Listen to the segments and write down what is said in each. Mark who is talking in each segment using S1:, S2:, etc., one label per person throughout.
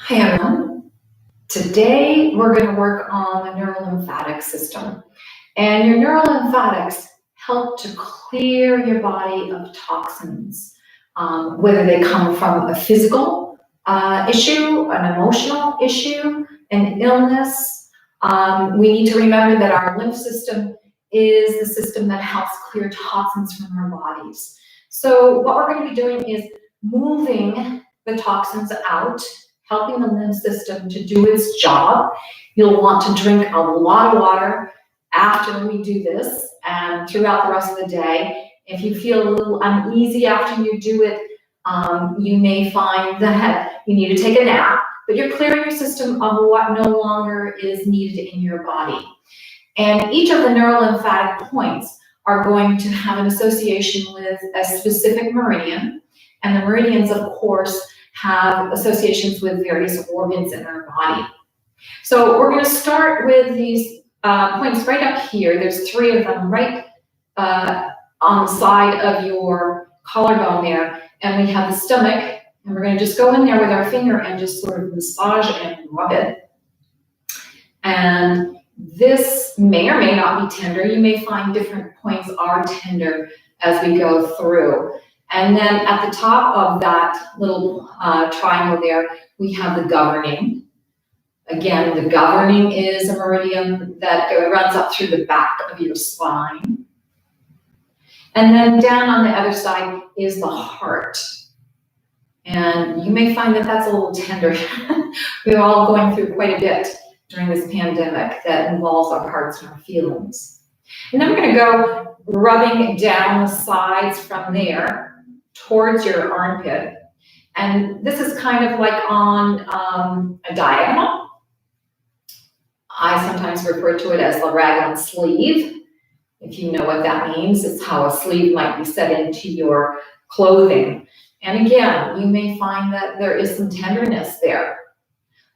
S1: Hi everyone. Today we're going to work on the neurolymphatic system. And your neurolymphatics help to clear your body of toxins, whether they come from a physical issue, an emotional issue, an illness. We need to remember that our lymph system is the system that helps clear toxins from our bodies. So what we're going to be doing is moving the toxins out, helping the lymph system to do its job. You'll want to drink a lot of water after we do this and throughout the rest of the day. If you feel a little uneasy after you do it, you may find that you need to take a nap, but you're clearing your system of what no longer is needed in your body. And each of the neurolymphatic points are going to have an association with a specific meridian. And the meridians, of course, have associations with various organs in our body. So we're going to start with these points right up here. There's 3 of them right on the side of your collarbone there. And we have the stomach, and we're going to just go in there with our finger and just sort of massage and rub it. And this may or may not be tender. You may find different points are tender as we go through. And then at the top of that little triangle there, we have the governing. Again, the governing is a meridian that runs up through the back of your spine. And then down on the other side is the heart. And you may find that that's a little tender. We're all going through quite a bit during this pandemic that involves our hearts and our feelings. And then we're going to go rubbing down the sides from there towards your armpit. And this is kind of like on a diagonal. I sometimes refer to it as the raglan sleeve. If you know what that means, it's how a sleeve might be set into your clothing. And again, you may find that there is some tenderness there.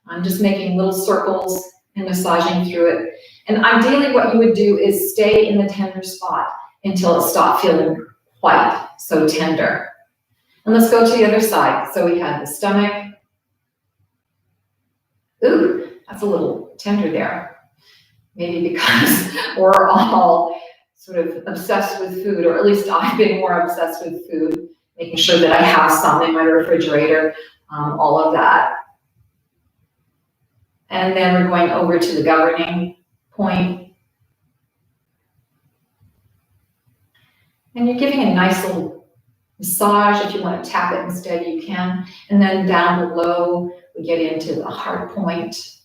S1: I'm just making little circles and massaging through it. And ideally what you would do is stay in the tender spot until it stopped feeling quite so tender. And let's go to the other side. So we have the stomach. Ooh, that's a little tender there. Maybe because we're all sort of obsessed with food, or at least I've been more obsessed with food, making sure that I have some in my refrigerator, all of that. And then we're going over to the governing point. And you're giving a nice little massage. If you want to tap it instead, you can. And then down below, we get into the heart point.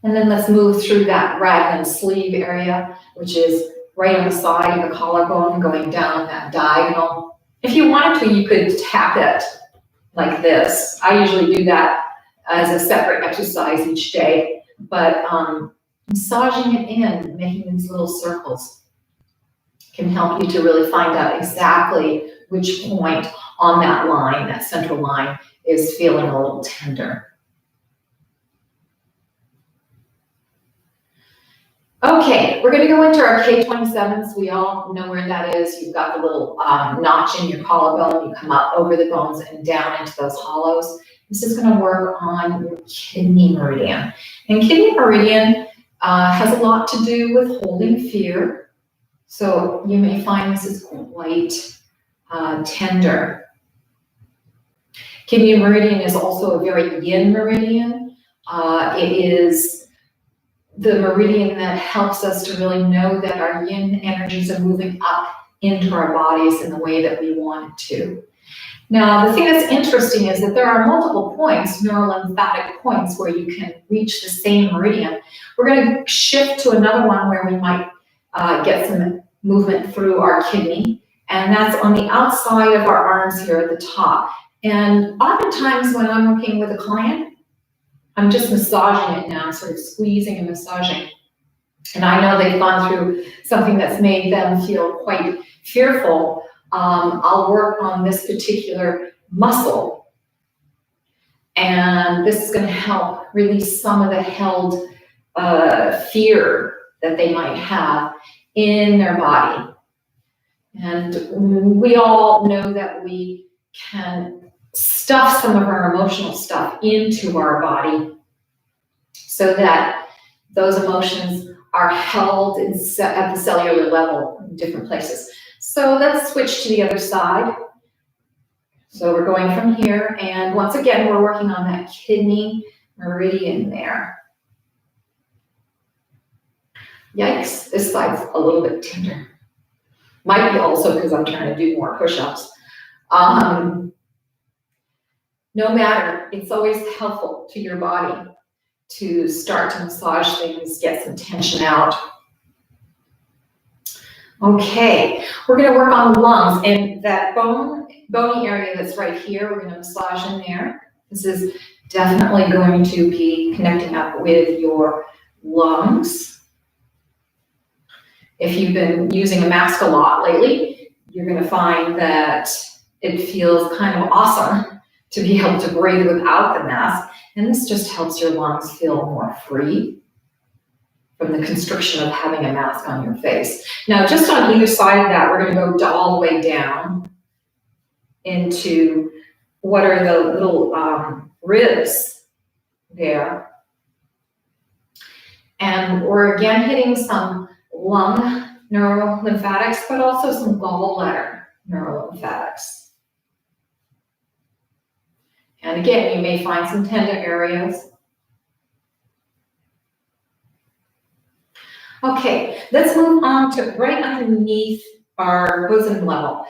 S1: And then let's move through that raglan sleeve area, which is right on the side of the collarbone, going down that diagonal. If you wanted to, you could tap it like this. I usually do that as a separate exercise each day, but massaging it in, making these little circles, can help you to really find out exactly which point on that line, that central line, is feeling a little tender. Okay, we're going to go into our K27s. We all know where that is. You've got the little notch in your collarbone. You come up over the bones and down into those hollows. This is going to work on your kidney meridian. And kidney meridian has a lot to do with holding fear. So you may find this is quite tender. Kidney meridian is also a very yin meridian. It is the meridian that helps us to really know that our yin energies are moving up into our bodies in the way that we want it to. Now, the thing that's interesting is that there are multiple points, neurolymphatic points, where you can reach the same meridian. We're going to shift to another one where we might get some movement through our kidney, and that's on the outside of our arms here at the top. And oftentimes when I'm working with a client, I'm just massaging it now, sort of squeezing and massaging. And I know they've gone through something that's made them feel quite fearful. I'll work on this particular muscle. And this is going to help release some of the held fear that they might have in their body. And we all know that we can stuff some of our emotional stuff into our body so that those emotions are held at the cellular level in different places. So let's switch to the other side. So we're going from here, and once again, we're working on that kidney meridian there. Yikes, this side's a little bit tender. Might be also because I'm trying to do more push-ups. No matter, it's always helpful to your body to start to massage things, get some tension out. Okay, we're going to work on the lungs, and that bony area that's right here, we're going to massage in there. This is definitely going to be connecting up with your lungs. If you've been using a mask a lot lately, you're going to find that it feels kind of awesome to be able to breathe without the mask, and this just helps your lungs feel more free from the constriction of having a mask on your face. Now, just on either side of that, we're going to go all the way down into what are the little ribs there. And we're again hitting some lung neurolymphatics, but also some gallbladder neurolymphatics. And again, you may find some tender areas. Okay, let's move on to right underneath our bosom level.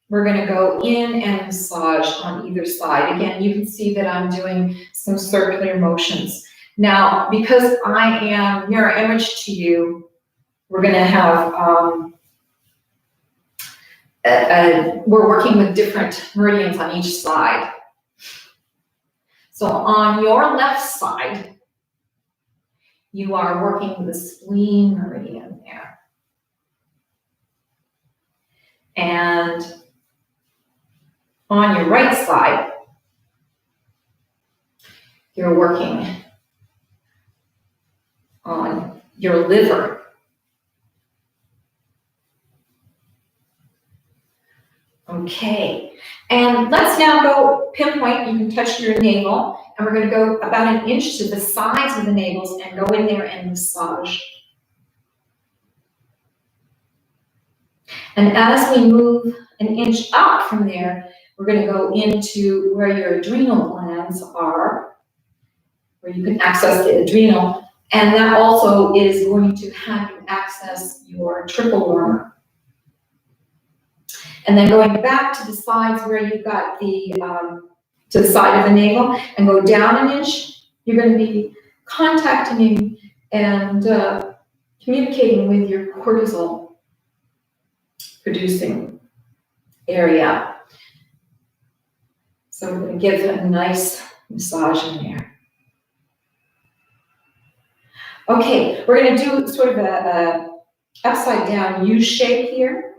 S1: We're going to go in and massage on either side. Again, you can see that I'm doing some circular motions. Now, because I am mirror image to you, we're going to have, we're working with different meridians on each side. So on your left side, you are working the spleen meridian there. And on your right side, you're working on your liver. Okay, and let's now go pinpoint. You can touch your navel, and we're going to go about an inch to the sides of the navels and go in there and massage. And as we move an inch up from there, we're going to go into where your adrenal glands are, where you can access the adrenal, and that also is going to have you access your triple wormer. And then going back to the sides where you've got the, to the side of the navel, and go down an inch, you're going to be contacting and communicating with your cortisol producing area. So we're going to give a nice massage in there. Okay, we're going to do sort of a upside down U shape here.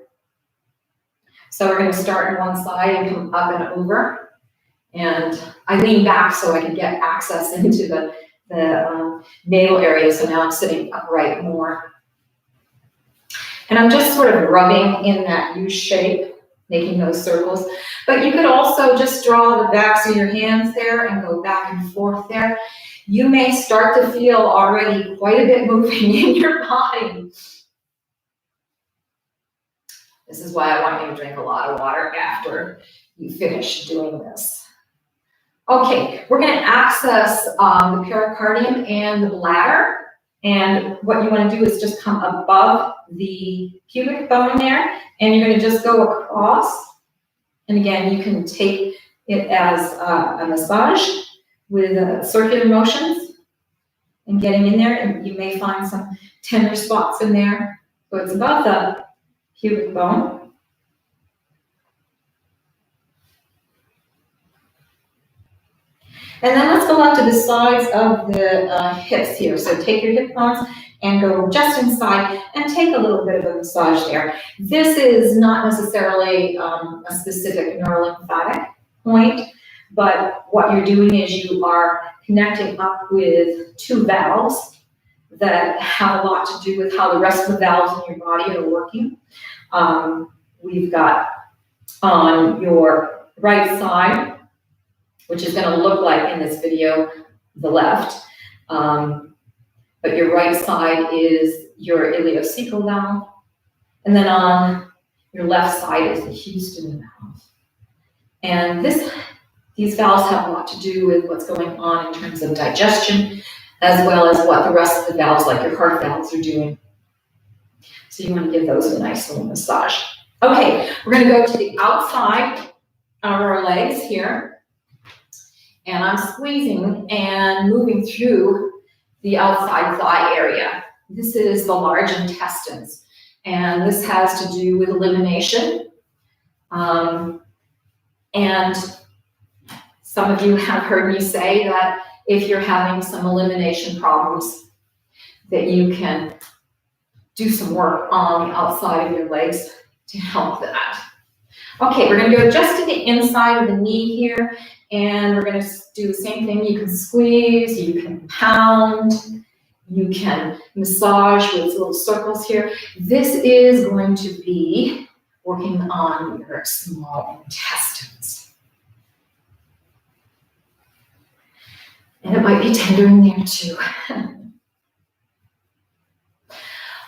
S1: So we're going to start on one side and come up and over. And I lean back so I can get access into the navel area. So now I'm sitting upright more. And I'm just sort of rubbing in that U shape, making those circles. But you could also just draw the backs of your hands there and go back and forth there. You may start to feel already quite a bit moving in your body. This is why I want you to drink a lot of water after you finish doing this. Okay, we're going to access the pericardium and the bladder. And what you want to do is just come above the pubic bone there, and you're going to just go across. And again, you can take it as a massage with circular motions and getting in there. And you may find some tender spots in there. So it's above the pubic bone. And then let's go up to the sides of the hips here. So take your hip bones and go just inside and take a little bit of a massage there. This is not necessarily a specific neurolymphatic point, but what you're doing is you are connecting up with two valves that have a lot to do with how the rest of the valves in your body are working. We've got on your right side, which is going to look like in this video, the left. But your right side is your ileocecal valve. And then on your left side is the Houston valve. And these valves have a lot to do with what's going on in terms of digestion, as well as what the rest of the valves, like your heart valves, are doing. So you want to give those a nice little massage. Okay, we're going to go to the outside of our legs here. And I'm squeezing and moving through the outside thigh area. This is the large intestines. And this has to do with elimination. And some of you have heard me say that if you're having some elimination problems, that you can do some work on the outside of your legs to help that. Okay, we're going to go just to the inside of the knee here, and we're going to do the same thing. You can squeeze, you can pound, you can massage with little circles here. This is going to be working on your small intestines. And it might be tender in there too.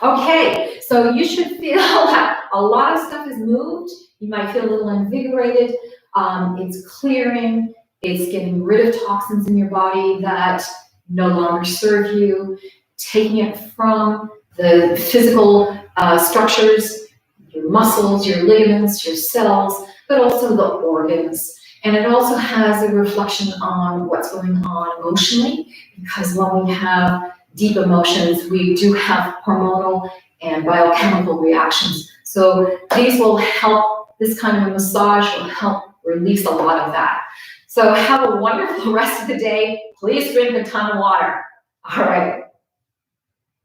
S1: Okay, so you should feel that a lot of stuff is moved. You might feel a little invigorated. It's clearing. It's getting rid of toxins in your body that no longer serve you, taking it from the physical structures, your muscles, your ligaments, your cells, but also the organs. And it also has a reflection on what's going on emotionally, because when we have deep emotions, we do have hormonal and biochemical reactions. So these will help, this kind of a massage will help release a lot of that. So have a wonderful rest of the day. Please drink a ton of water. All right.